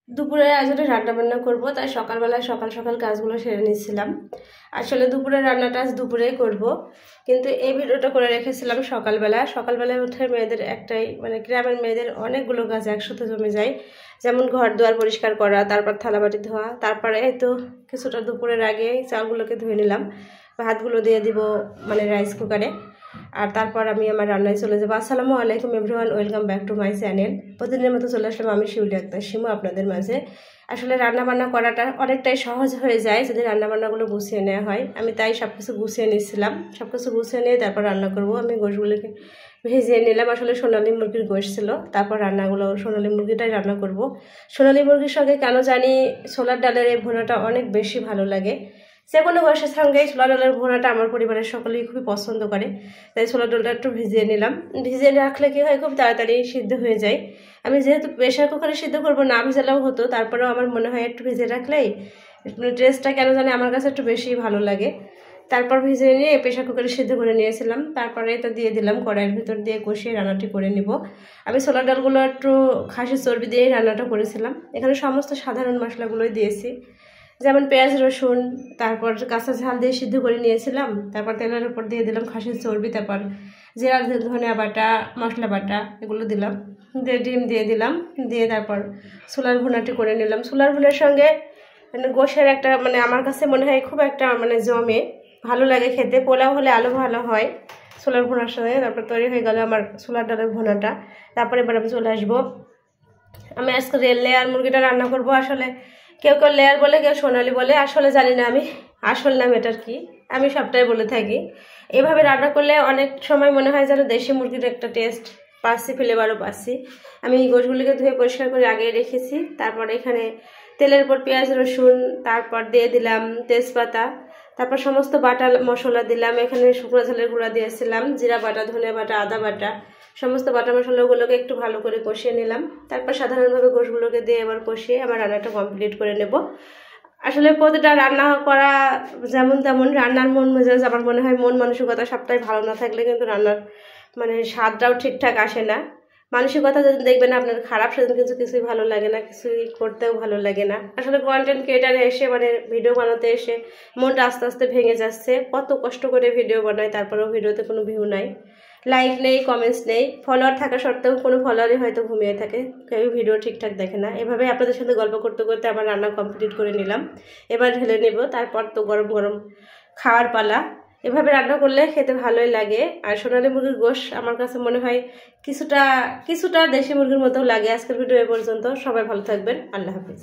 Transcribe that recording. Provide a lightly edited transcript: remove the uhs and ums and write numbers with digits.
দুপুরে আসলে রান্না বান্না করবো, তাই সকালবেলায় সকাল সকাল কাজগুলো সেরে নিচ্ছিলাম। আসলে দুপুরের রান্নাটা আজ দুপুরেই করব, কিন্তু এই ভিডিওটা করে রেখেছিলাম সকালবেলায় উঠে মেয়েদের একটাই মানে গ্রামের মেয়েদের অনেকগুলো কাজ একসাথে জমে যায়। যেমন ঘর দুয়ার পরিষ্কার করা, তারপর থালাবাটি ধোয়া, তারপরে এই তো কিছুটা দুপুরের আগে চালগুলোকে ধুয়ে নিলাম, ভাতগুলো দিয়ে দিব মানে রাইস কুকারে। আর তারপর আমি আমার রান্নায় চলে যাবো। আসসালামু আলাইকুম everyone, welcome back to my channel. প্রতিদিনের মতো চলে আসলাম আমি শিউলি আক্তার শিমু আপনাদের মাঝে। আসলে রান্নাবান্না করাটা অনেকটাই সহজ হয়ে যায় যদি রান্নাবান্নাগুলো গুছিয়ে নেওয়া হয়। আমি তাই সব কিছু গুছিয়ে নিচ্ছিলাম, সব কিছু গুছিয়ে নিয়ে তারপর রান্না করব। আমি গোশগুলোকে ভেজিয়ে নিলাম, আসলে সোনালী মুরগির গোশ ছিল। তারপর রান্নাগুলো সোনালী মুরগিটাই রান্না করব। সোনালী মুরগির সঙ্গে কেন জানি ছোলার ডালের এই ভুনাটা অনেক বেশি ভালো লাগে। যে কোনো গোশের সঙ্গে ছোলার ডালের ভুনাটা আমার পরিবারের সকলেই খুবই পছন্দ করে, তাই ছোলার ডালটা একটু ভিজিয়ে নিলাম। ভিজিয়ে রাখলে কি হয়, খুব তাড়াতাড়ি সিদ্ধ হয়ে যায়। আমি যেহেতু প্রেশার কুকারে সিদ্ধ করবো, না ভিজালেও হতো, তারপরেও আমার মনে হয় একটু ভিজিয়ে রাখলেই টেস্টটা কেন জানি আমার কাছে একটু বেশি ভালো লাগে। তারপর ভিজিয়ে নিয়ে প্রেশার কুকারে সিদ্ধ করে নিয়েছিলাম। তারপরে এটা দিয়ে দিলাম, কড়াইয়ের ভিতর দিয়ে কষিয়ে রান্নাটি করে নিব। আমি ছোলার ডালগুলো একটু খাসির চর্বি দিয়ে রান্নাটা করেছিলাম। এখানে সমস্ত সাধারণ মশলাগুলোই দিয়েছি, যেমন পেঁয়াজ রসুন, তারপর কাঁচা ঝাল দিয়ে সিদ্ধ করে নিয়েছিলাম। তারপর তেলের উপর দিয়ে দিলাম খাসির চর্বি, তারপর জিরা ধনিয়া বাটা, মশলা বাটা এগুলো দিলাম, দিয়ে ডিম দিয়ে দিলাম, দিয়ে তারপর ছোলার ভুনাটি করে নিলাম। ছোলার ভুনার সঙ্গে গোশের একটা মানে আমার কাছে মনে হয় খুব একটা মানে জমে ভালো লাগে খেতে। পোলাও হলে আলু ভালো হয় ছোলার ভুনার সঙ্গে। তারপর তৈরি হয়ে গেল আমার ছোলার ডালের ভুনাটা। তারপরে এবার আমি চলে আসবো। আমি আজকে লেয়ার মুরগিটা রান্না করব। আসলে কেউ কেউ লেয়ার বলে, কেউ সোনালি বলে, আসলে জানি না আমি আসল নাম এটার কি, আমি সবটাই বলে থাকি। এভাবে রান্না করলে অনেক সময় মনে হয় যেন দেশি মুরগির একটা টেস্ট পাচ্ছি, ফ্লেভারও পাচ্ছি। আমি গোশগুলিকে ধুয়ে পরিষ্কার করে আগে রেখেছি। তারপর এখানে তেলের উপর পেঁয়াজ রসুন, তারপর দিয়ে দিলাম তেজপাতা, তারপর সমস্ত বাটা মশলা দিলাম। এখানে শুকনো ঝালের গুঁড়া দিয়েছিলাম, জিরা বাটা, ধনিয়া বাটা, আদা বাটা, সমস্ত বাটা মশলাগুলোকে একটু ভালো করে কষিয়ে নিলাম। তারপর সাধারণভাবে গোশগুলোকে দিয়ে এবার কষিয়ে আমার রান্নাটা কমপ্লিট করে নেব। আসলে প্রতিটা রান্না করা যেমন তেমন, রান্নার মন মেজাজ আমার মনে হয় মন মানসিকতা সবটাই ভালো না থাকলে কিন্তু রান্নার মানে স্বাদটাও ঠিকঠাক আসে না। মানসিকতা যেদিন দেখবেন আপনার খারাপ, সেদিন কিন্তু কিছুই ভালো লাগে না, কিছুই করতেও ভালো লাগে না। আসলে কন্টেন্ট ক্রিয়েটারে এসে মানে ভিডিও বানাতে এসে মনটা আস্তে আস্তে ভেঙে যাচ্ছে। কত কষ্ট করে ভিডিও বানায়, তারপরেও ভিডিওতে কোনো ভিউ নাই, লাইক নেই, কমেন্টস নেই। ফলোয়ার থাকা সত্ত্বেও কোনো ফলোয়ারই হয়তো ঘুমিয়ে থাকে, কেউ ভিডিও ঠিকঠাক দেখে না। এভাবে আপনাদের সাথে গল্প করতে করতে আমার রান্না কমপ্লিট করে নিলাম। এবার ঢেলে নেব, তারপর তো গরম গরম খাওয়ার পালা। এভাবে রান্না করলে খেতে ভালোই লাগে। আর সোনালী মুরগির গোশ আমার কাছে মনে হয় কিছুটা দেশি মুরগির মতো লাগে। আজকের ভিডিও এ পর্যন্ত, সবাই ভালো থাকবেন, আল্লাহ হাফিজ।